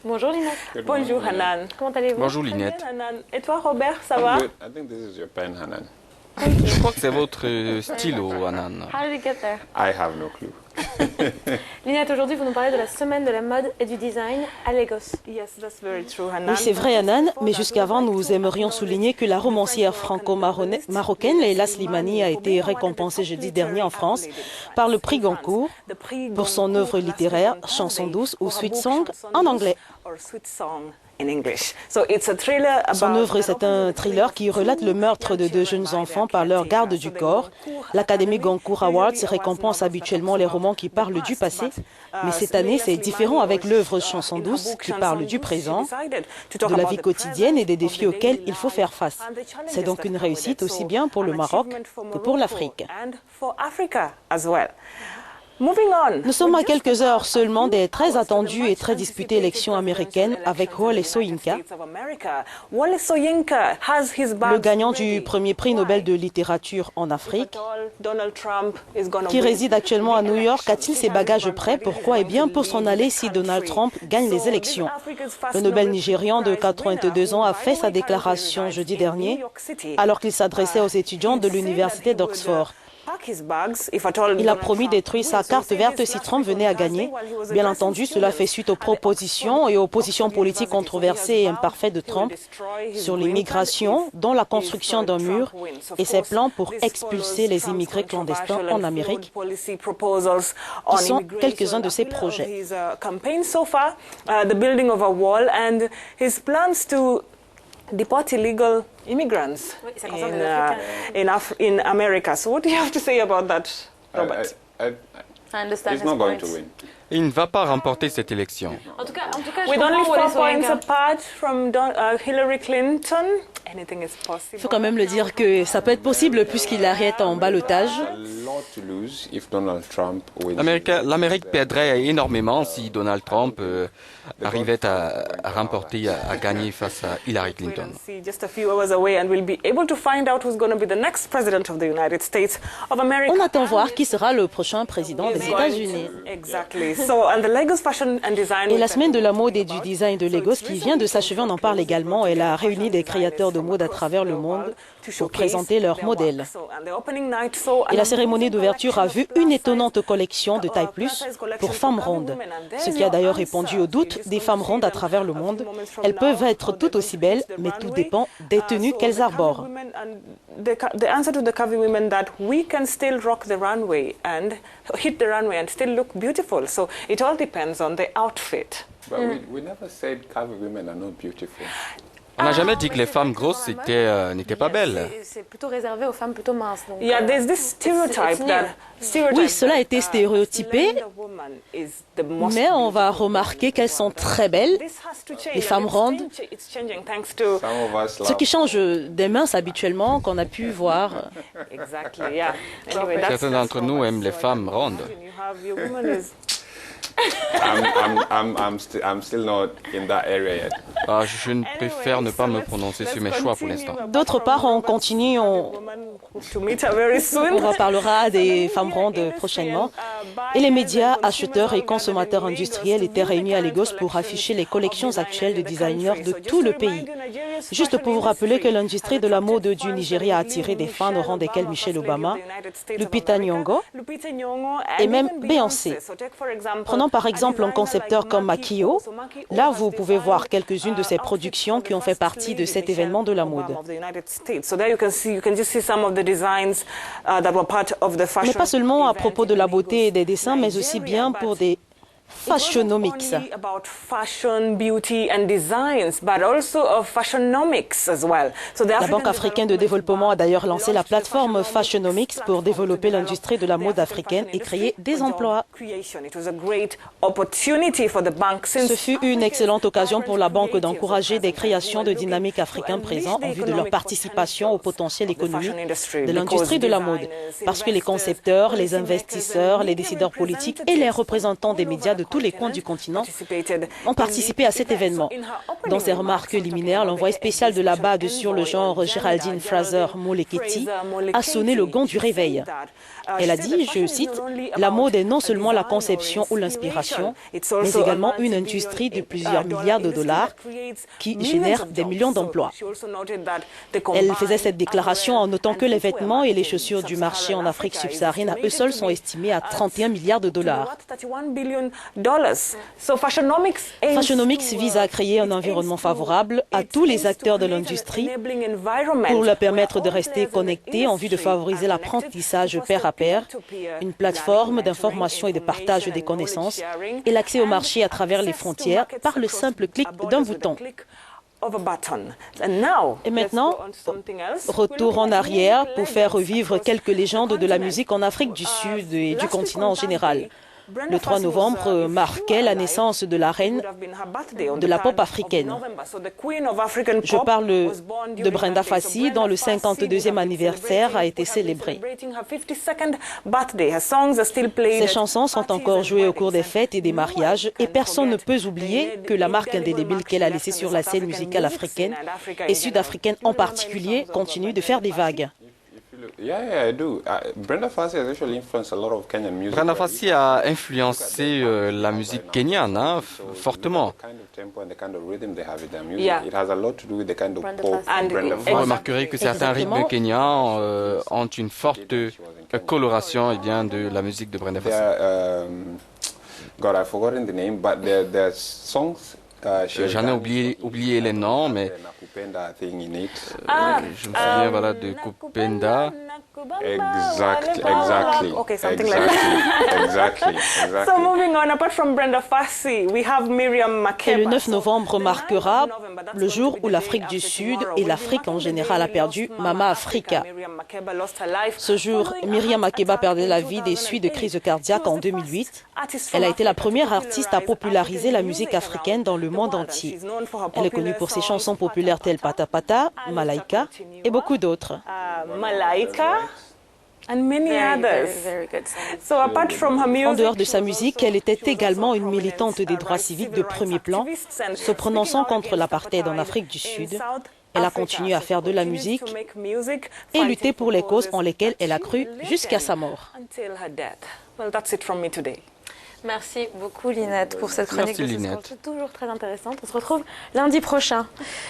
Bonjour Linette. Bonjour Hanan. Comment allez-vous? Bonjour Linette. Très bien, Hanan. Et toi Robert, ça va? Good. I think this is your pen, Hanan. Je crois que c'est votre stylo, Anan. How did it get there? I have no clue. Linette, aujourd'hui vous nous parlez de la semaine de la mode et du design à Lagos. Yes, that's very true, Hanan. Oui, c'est vrai, Anan, mais jusqu'avant, nous aimerions souligner que la romancière franco-marocaine Leila Slimani a été récompensée jeudi dernier en France par le prix Goncourt pour son œuvre littéraire Chanson douce ou Sweet Song en anglais. Son œuvre, c'est un thriller qui relate le meurtre de deux jeunes enfants par leur garde du corps. L'Académie Goncourt Awards récompense habituellement les romans qui parlent du passé, mais cette année, c'est différent avec l'œuvre Chanson douce qui parle du présent, de la vie quotidienne et des défis auxquels il faut faire face. C'est donc une réussite aussi bien pour le Maroc que pour l'Afrique. Nous sommes à quelques heures seulement des très attendues et très disputées élections américaines avec Wole Soyinka, le gagnant du premier prix Nobel de littérature en Afrique, qui réside actuellement à New York. A-t-il ses bagages prêts? Pourquoi? Eh bien, pour s'en aller si Donald Trump gagne les élections. Le Nobel nigérian de 82 ans a fait sa déclaration jeudi dernier alors qu'il s'adressait aux étudiants de l'université d'Oxford. Il a promis de détruire sa carte verte si Trump venait à gagner. Bien entendu, cela fait suite aux propositions et aux positions politiques controversées et imparfaites de Trump sur l'immigration, dont la construction d'un mur et ses plans pour expulser les immigrés clandestins en Amérique, qui sont quelques-uns de ses projets. Deport illegal immigrants in America. So what do you have to say about that, Robert? I understand He's his not going point. to win. Il ne va pas remporter cette élection. En tout cas, je With only comprends 4 Wole points Soyinka. apart from Hillary Clinton, anything is possible. Il faut quand même le dire que ça peut être possible puisqu'il arrête en ballottage. A lot to lose if Donald Trump wins. L'Amérique perdrait énormément si Donald Trump arrivait à remporter, à gagner face à Hillary Clinton. See, just a few hours away, and we'll be able to find out who's going to be the next president of the United States of America. On attend voir qui sera le prochain président des États-Unis. Exactly. So, and the Lagos Fashion and Design Et la Week semaine de la mode et du design de Lagos qui vient de s'achever, on en parle également. Elle a réuni des créateurs de mode à travers le monde pour présenter leurs modèles. Et la cérémonie d'ouverture a vu une étonnante collection de taille plus pour femmes rondes, ce qui a d'ailleurs répondu aux doutes des femmes rondes à travers le monde. Elles peuvent être tout aussi belles, mais tout dépend des tenues qu'elles arborent. The answer to the curvy women that we can still rock the runway and hit the runway and still look beautiful. So it all depends on the outfit. But we never said curvy women are not beautiful. On n'a jamais dit que les femmes grosses n'étaient pas belles. C'est plutôt réservé aux femmes plutôt minces. Donc, Yeah, there's this stereotype that Oui, cela a été stéréotypé, mais on va remarquer qu'elles sont très belles, les femmes rondes. Some of us Ce love. qui change des minces habituellement qu'on a pu voir. Exactly, yeah. Anyway, that's Certains d'entre nous aiment les femmes rondes. you have your woman is I'm still not in that area yet. Ah, je ne préfère ne pas me prononcer sur mes choix pour l'instant. D'autre part, on continue, to meet her very soon. on reparlera des femmes rondes prochainement. Et les médias, acheteurs et consommateurs industriels étaient réunis à Lagos pour afficher les collections actuelles de designers de tout le pays. Juste pour vous rappeler que l'industrie de la mode du Nigeria a attiré des fans au rang desquels Michelle Obama, Lupita Nyong'o et même Beyoncé. Prenons par exemple un concepteur comme Makio. Là, vous pouvez voir quelques-unes de ses productions qui ont fait partie de cet événement de la mode. Mais pas seulement à propos de la beauté et des dessins, mais aussi bien pour des fashionomics. La Banque africaine de développement a d'ailleurs lancé la plateforme Fashionomics pour développer l'industrie de la mode africaine et créer des emplois. Ce fut une excellente occasion pour la banque d'encourager des créations de dynamiques africains présents en vue de leur participation au potentiel économique de l'industrie de la mode. Parce que les concepteurs, les investisseurs, les décideurs politiques et les représentants des médias musiciens de tous les coins du continent ont participé à cet événement. Dans ses remarques liminaires, l'envoyé spécial de la BAD sur le genre Géraldine Fraser-Moleketi a sonné le gong du réveil. Elle a dit, je cite, « La mode est non seulement la conception ou l'inspiration, mais également une industrie de plusieurs milliards de dollars qui génère des millions d'emplois. » Elle faisait cette déclaration en notant que les vêtements et les chaussures du marché en Afrique subsaharienne à eux seuls sont estimés à 31 milliards de dollars. Fashionomics vise à créer un environnement favorable à tous les acteurs de l'industrie pour leur permettre de rester connectés en vue de favoriser l'apprentissage pair à pair, une plateforme d'information et de partage des connaissances et l'accès au marché à travers les frontières par le simple clic d'un bouton. Et maintenant, retour en arrière pour faire revivre quelques légendes de la musique en Afrique du Sud et du continent en général. Le 3 novembre marquait la naissance de la reine de la pop africaine. Je parle de Brenda Fassie, dont le 52e anniversaire a été célébré. Ses chansons sont encore jouées au cours des fêtes et des mariages, et personne ne peut oublier que la marque indélébile qu'elle a laissée sur la scène musicale africaine, et sud-africaine en particulier, continue de faire des vagues. Yeah, I do. Brenda Fassie has actually influenced a lot of Kenyan music. Brenda Fassie a influencé la musique kenyane fortement. Vous remarquerez que certains rythmes kenyans ont une forte coloration de la musique de Brenda Fassie. God, I've forgotten the name, but there are songs. J'en ai oublié les noms, mais je me souviens de Kupenda. Exactly. Okay, something like that. Exactly. So moving on, apart from Brenda Fassie, we have Miriam Makeba. Et le 9 novembre marquera le jour où l'Afrique du Sud et l'Afrique en général a perdu Mama Africa. Ce jour, Miriam Makeba perdait la vie des suites de crise cardiaque en 2008. Elle a été la première artiste à populariser la musique africaine dans le monde entier. Elle est connue pour ses chansons populaires telles Pata Pata, Malaika et beaucoup d'autres. Malaika and many others. So apart from her music, en dehors de sa musique, elle était également une militante des droits civiques de premier plan, se prononçant contre l'apartheid en Afrique du Sud. Elle a continué à faire de la musique et lutter pour les causes en lesquelles elle a cru jusqu'à sa mort. Merci beaucoup Linette pour cette chronique. Merci, Linette. Toujours très intéressante. On se retrouve lundi prochain.